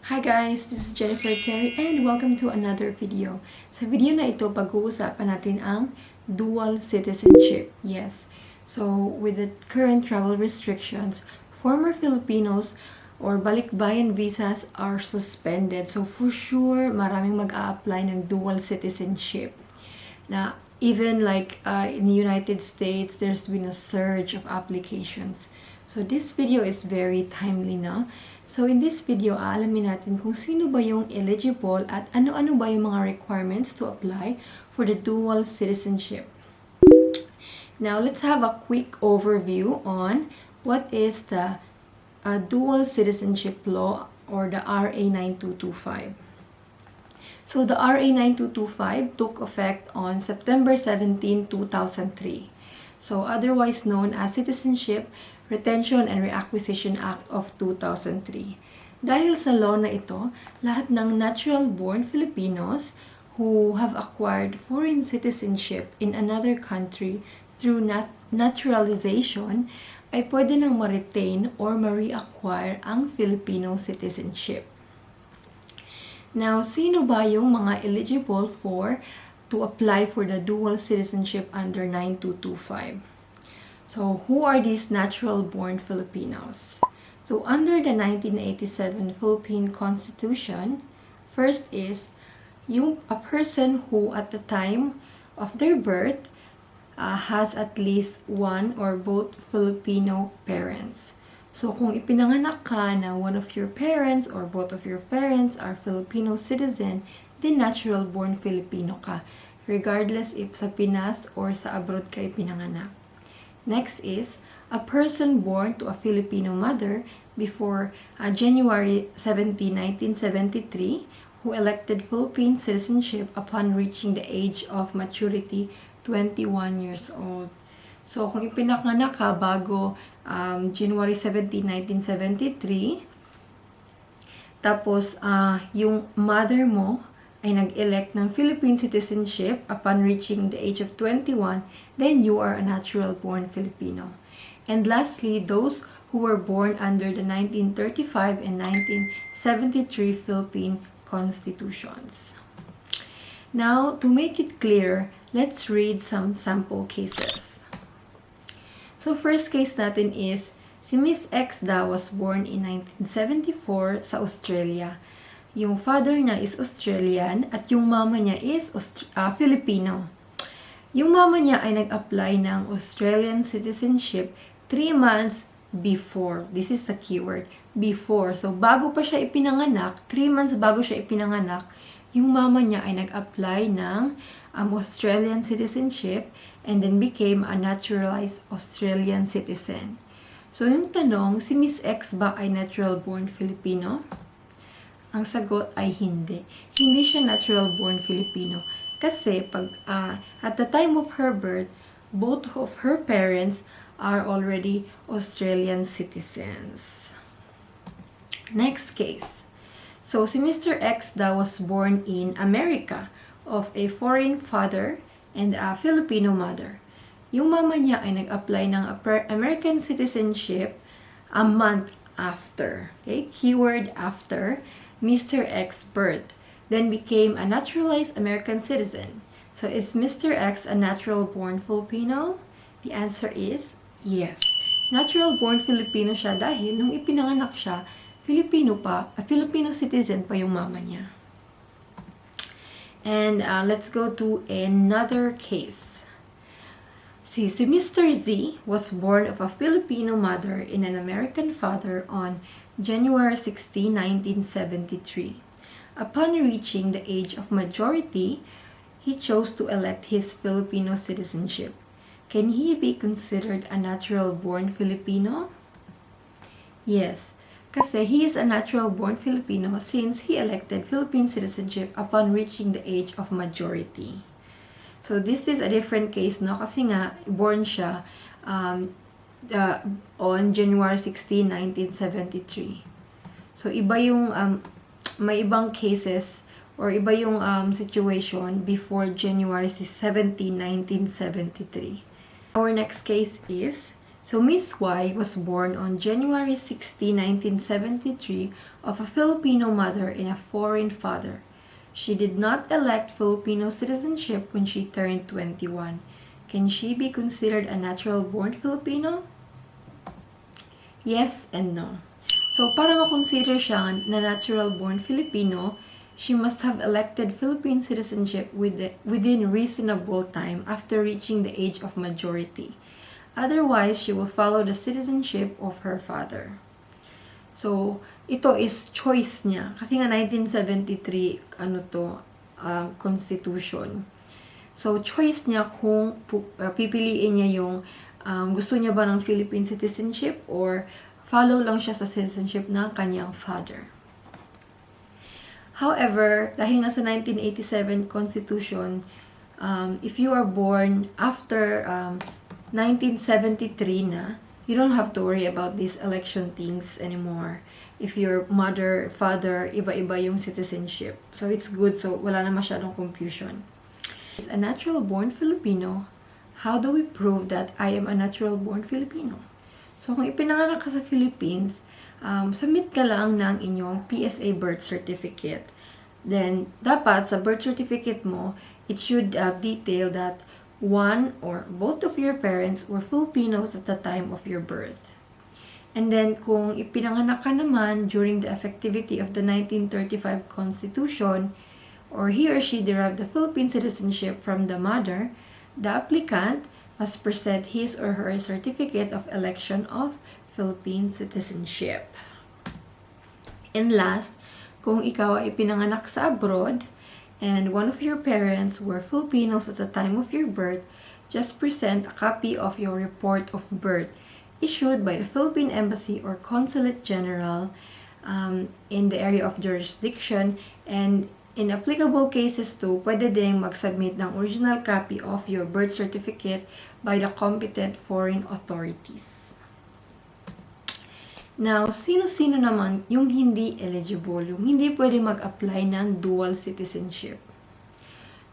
Hi guys, this is Terri and welcome to another video. Sa video na ito, pag-uusapan natin ang dual citizenship. Yes, so with the current travel restrictions, former Filipinos or balikbayan visas are suspended. So for sure, maraming mag-a-apply ng dual citizenship. Na even in the United States, there's been a surge of applications. So this video is very timely na. So in this video, aalamin natin kung sino ba yung eligible at ano-ano ba yung mga requirements to apply for the dual citizenship. Now, let's have a quick overview on what is the dual citizenship law or the RA 9225. So the RA 9225 took effect on September 17, 2003. So otherwise known as Citizenship, Retention and Reacquisition Act of 2003. Dahil sa law na ito, lahat ng natural-born Filipinos who have acquired foreign citizenship in another country through naturalization ay pwede nang ma-retain or ma-reacquire ang Filipino citizenship. Now, sino ba yung mga eligible to apply for the dual citizenship under 9225? So, who are these natural-born Filipinos? So, under the 1987 Philippine Constitution, first is a person who at the time of their birth has at least one or both Filipino parents. So, kung ipinanganak ka na one of your parents or both of your parents are Filipino citizen, then natural-born Filipino ka, regardless if sa Pinas or sa abroad ka ipinanganak. Next is a person born to a Filipino mother before January 17, 1973 who elected Philippine citizenship upon reaching the age of maturity 21 years old. So, kung ipinanganak ka bago January 17, 1973, tapos yung mother mo ay nag-elect ng Philippine citizenship upon reaching the age of 21, then you are a natural-born Filipino. And lastly, those who were born under the 1935 and 1973 Philippine constitutions. Now, to make it clear, let's read some sample cases. So, first case natin is, si Miss X daw was born in 1974 sa Australia. Yung father niya is Australian at yung mama niya is Filipino. Yung mama niya ay nag-apply ng Australian citizenship 3 months before. This is the keyword, before. So, bago pa siya ipinanganak, 3 months bago siya ipinanganak, yung mama niya ay nag-apply ng Australian citizenship and then became a naturalized Australian citizen. So, yung tanong, si Miss X ba ay natural-born Filipino? Ang sagot ay hindi. Hindi siya natural-born Filipino. Kasi at the time of her birth, both of her parents are already Australian citizens. Next case. So, si Mr. X daw was born in America of a foreign father and a Filipino mother. Yung mama niya ay nag-apply ng American citizenship a month after. Okay? Keyword after Mr. X's birth, then became a naturalized American citizen. So, is Mr. X a natural-born Filipino? The answer is yes. Natural-born Filipino siya dahil nung ipinanganak siya, Filipino citizen pa yung mama niya. And let's go to another case. Si Mr. Z was born of a Filipino mother and an American father on January 16, 1973. Upon reaching the age of majority, he chose to elect his Filipino citizenship. Can he be considered a natural-born Filipino? Yes, kasi he is a natural-born Filipino since he elected Philippine citizenship upon reaching the age of majority. So, this is a different case, no? Kasi nga, born siya on January 16, 1973. So, iba yung, may ibang cases or iba yung situation before January 17, 1973. Our next case is, So Miss Y was born on January 16, 1973 of a Filipino mother and a foreign father. She did not elect Filipino citizenship when she turned 21. Can she be considered a natural-born Filipino? Yes and no. So para ma-consider siya na natural-born Filipino, she must have elected Philippine citizenship within reasonable time after reaching the age of majority. Otherwise, she will follow the citizenship of her father. So, ito is choice niya. Kasi nga 1973, constitution. So, choice niya kung pipiliin niya yung gusto niya ba ng Philippine citizenship or follow lang siya sa citizenship ng kanyang father. However, dahil nga sa 1987 constitution, if you are born after 1973 na, you don't have to worry about these election things anymore. If your mother, father, iba-iba yung citizenship. So, it's good. So, wala na masyadong confusion. As a natural-born Filipino, how do we prove that I am a natural-born Filipino? So, kung ipinanganak ka sa Philippines, submit ka lang ng inyong PSA birth certificate. Then, dapat sa birth certificate mo, it should detail that one or both of your parents were Filipinos at the time of your birth. And then, kung ipinanganak ka naman during the effectivity of the 1935 Constitution, or he or she derived the Philippine citizenship from the mother, the applicant must present his or her certificate of election of Philippine citizenship. And last, kung ikaw ay pinanganak sa abroad, and one of your parents were Filipinos at the time of your birth, just present a copy of your report of birth issued by the Philippine Embassy or Consulate General in the area of jurisdiction, and in applicable cases too, pwede ding mag-submit ng original copy of your birth certificate by the competent foreign authorities. Now, sino-sino naman yung hindi eligible, yung hindi pwede mag-apply ng dual citizenship?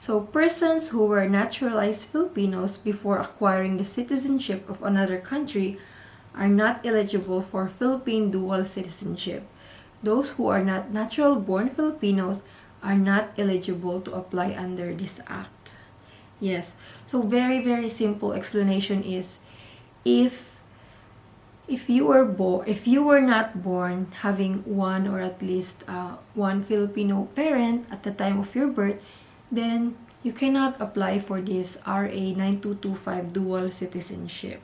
So, persons who were naturalized Filipinos before acquiring the citizenship of another country are not eligible for Philippine dual citizenship. Those who are not natural-born Filipinos are not eligible to apply under this act. Yes. So, very, very simple explanation is, if you were not born having one or at least one Filipino parent at the time of your birth, then you cannot apply for this RA 9225 dual citizenship.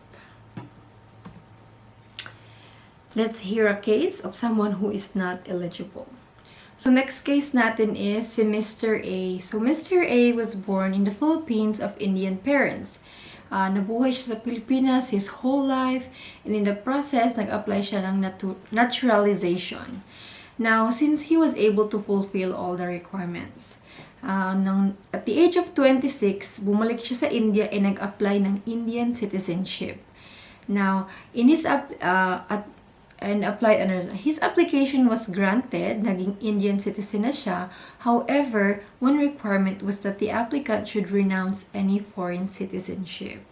Let's hear a case of someone who is not eligible. So next case natin is si Mr. A. So Mr. A was born in the Philippines of Indian parents. Nabuhay siya sa Pilipinas his whole life, and in the process, nag-apply siya ng naturalization. Now, since he was able to fulfill all the requirements, at the age of 26, bumalik siya sa India and nag-apply ng Indian citizenship. Now, his application was granted, naging Indian citizen na siya. However, one requirement was that the applicant should renounce any foreign citizenship.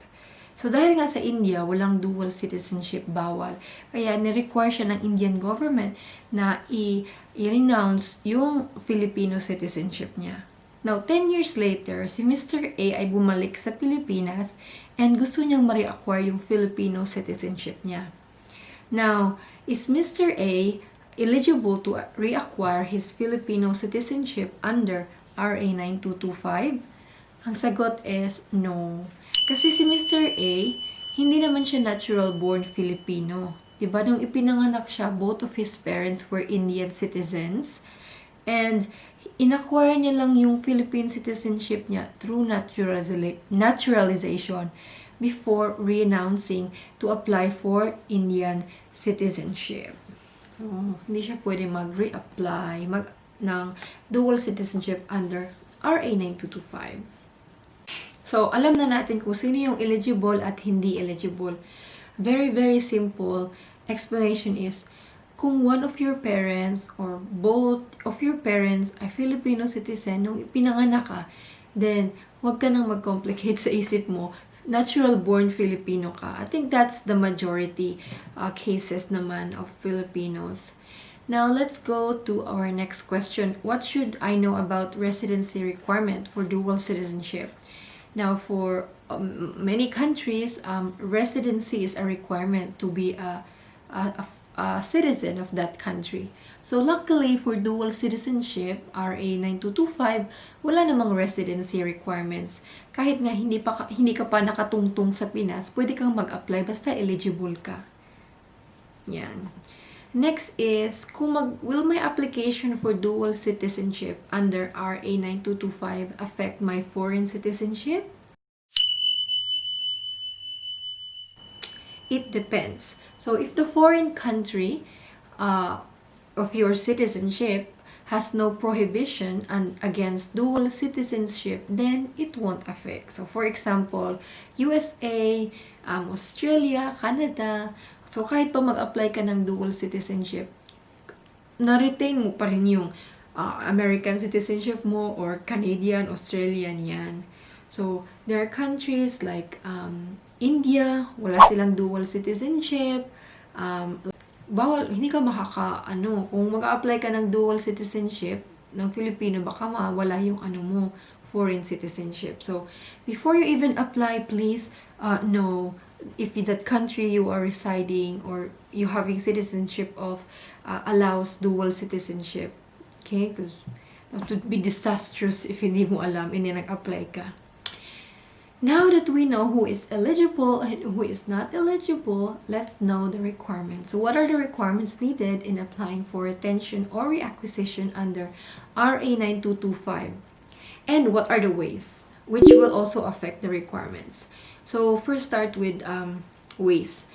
So, dahil nga sa India, walang dual citizenship, bawal. Kaya, ni-require siya ng Indian government na i-renounce yung Filipino citizenship niya. Now, 10 years later, si Mr. A ay bumalik sa Pilipinas and gusto niyang ma-reacquire yung Filipino citizenship niya. Now, is Mr. A eligible to reacquire his Filipino citizenship under RA 9225? Ang sagot is no. Kasi si Mr. A, hindi naman siya natural-born Filipino. Diba? Nung ipinanganak siya, both of his parents were Indian citizens. And inacquire niya lang yung Philippine citizenship niya through naturalization before renouncing to apply for Indian citizenship. So, hindi siya pwede mag-reapply ng dual citizenship under RA 9225. So, alam na natin kung sino yung eligible at hindi eligible. Very, very simple explanation is, kung one of your parents or both of your parents ay Filipino citizen, nung pinanganak ka, then, huwag ka nang mag-complicate sa isip mo. natural-born Filipino ka. I think that's the majority cases naman of Filipinos. Now, let's go to our next question. What should I know about residency requirement for dual citizenship? Now, for many countries, residency is a requirement to be a citizen of that country. So, luckily, for dual citizenship, RA 9225, wala namang residency requirements. Kahit nga hindi ka pa nakatungtong sa Pinas, pwede kang mag-apply basta eligible ka. Yan. Next is, will my application for dual citizenship under RA 9225 affect my foreign citizenship? It depends. So, if the foreign country of your citizenship has no prohibition against dual citizenship, then it won't affect. So, for example, USA, Australia, Canada, so kahit pa mag-apply ka ng dual citizenship, na-retain mo pa rin yung American citizenship mo or Canadian, Australian, yan. So, there are countries like India, wala silang dual citizenship, bawal, hindi ka kung mag-a-apply ka ng dual citizenship ng Filipino, baka mawala yung mo, foreign citizenship. So, before you even apply, please know if that country you are residing or you having citizenship of allows dual citizenship. Okay? Because that would be disastrous if hindi mo alam and then nag-apply ka. Now that we know who is eligible and who is not eligible, let's know the requirements. So what are the requirements needed in applying for retention or reacquisition under RA 9225? And what are the ways, which will also affect the requirements? So first start with ways.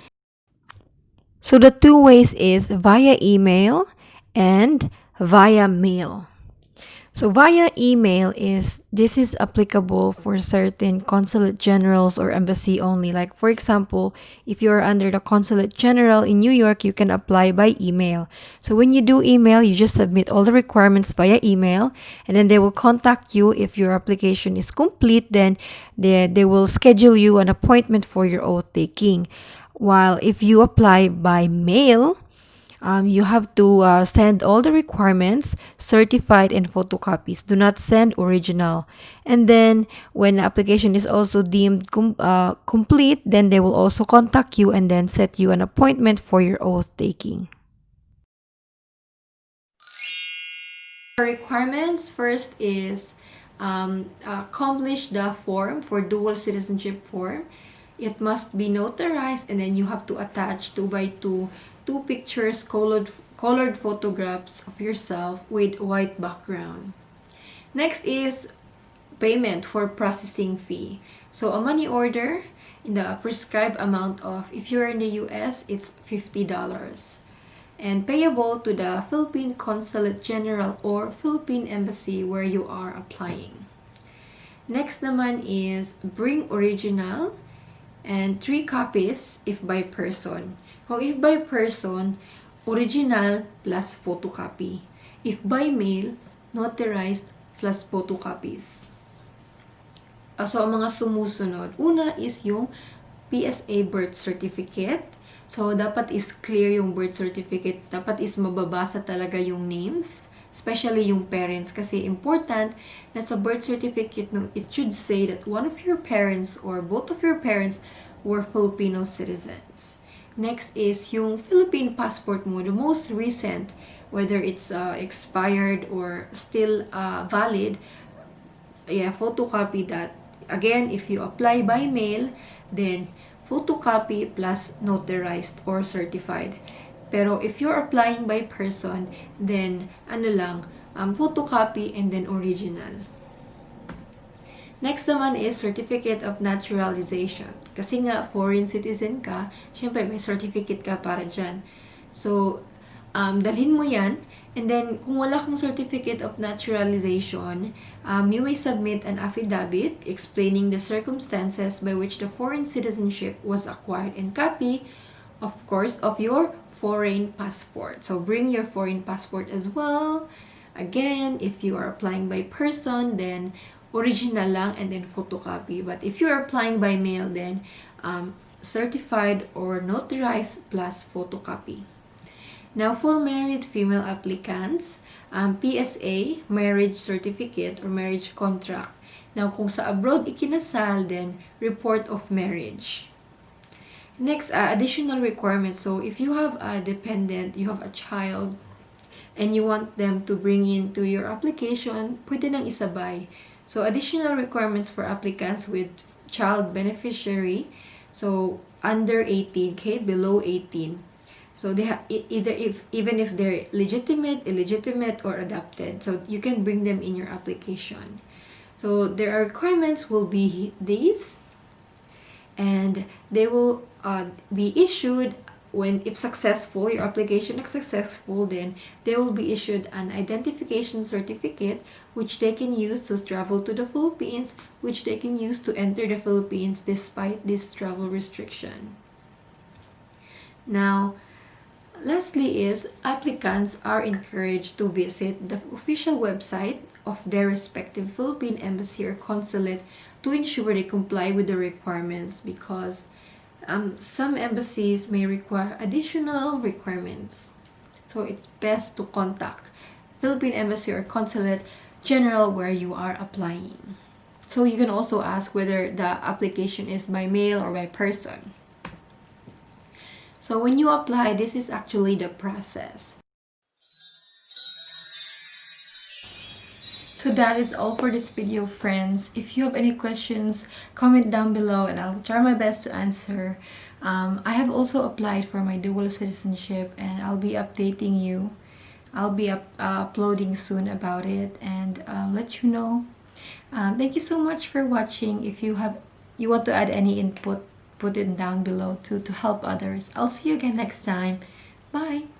So the two ways is via email and via mail. So via email this is applicable for certain consulate generals or embassy only. Like for example, if you're under the consulate general in New York, you can apply by email. So when you do email, you just submit all the requirements via email, and then they will contact you. If your application is complete, then they will schedule you an appointment for your oath taking. While if you apply by mail, you have to send all the requirements, certified and photocopies. Do not send original. And then when the application is also deemed complete, then they will also contact you and then set you an appointment for your oath taking. Requirements first is accomplish the form for dual citizenship form. It must be notarized, and then you have to attach 2x2 two pictures, colored photographs of yourself with white background. Next is payment for processing fee. So a money order in the prescribed amount of, if you're in the US, it's $50. And payable to the Philippine Consulate General or Philippine Embassy where you are applying. Next naman is bring original and 3 copies if by person. Kung if by person, original plus photocopy. If by mail, notarized plus photocopies. So, ang mga sumusunod. Una is yung PSA birth certificate. So, dapat is clear yung birth certificate. Dapat is mababasa talaga yung names. Especially yung parents. Kasi important na sa birth certificate, no, it should say that one of your parents or both of your parents were Filipino citizens. Next is yung Philippine passport mo, the most recent, whether it's expired or still valid. Yeah, photocopy that. Again, if you apply by mail, then photocopy plus notarized or certified. Pero if you're applying by person, then photocopy and then original. Next naman is certificate of naturalization. Kasi nga foreign citizen ka, syempre may certificate ka para dyan. So, dalhin mo yan. And then, kung wala kang certificate of naturalization, you may submit an affidavit explaining the circumstances by which the foreign citizenship was acquired, and copy, of course, of your foreign passport. So, bring your foreign passport as well. Again, if you are applying by person, then original lang and then photocopy. But if you're applying by mail, then certified or notarized plus photocopy. Now, for married female applicants, PSA, marriage certificate or marriage contract. Now, kung sa abroad ikinasal, then report of marriage. Next, additional requirements. So, if you have a dependent, you have a child, and you want them to bring into your application, pwede nang isabay. So, additional requirements for applicants with child beneficiary. So, under 18, below 18. So, they have even if they're legitimate, illegitimate, or adopted. So, you can bring them in your application. So, their requirements will be these. And they will be issued if successful, your application is successful, then they will be issued an identification certificate which they can use to travel to the Philippines, which they can use to enter the Philippines despite this travel restriction. Now, lastly is applicants are encouraged to visit the official website of their respective Philippine embassy or consulate to ensure they comply with the requirements, because some embassies may require additional requirements. So it's best to contact Philippine Embassy or Consulate General where you are applying. So you can also ask whether the application is by mail or by person. So when you apply, this is actually the process. So that is all for this video, friends. If you have any questions, comment down below and I'll try my best to answer. I have also applied for my dual citizenship and I'll be updating you. I'll be uploading soon about it and let you know. Thank you so much for watching. If you want to add any input, put it down below to help others. I'll see you again next time. Bye!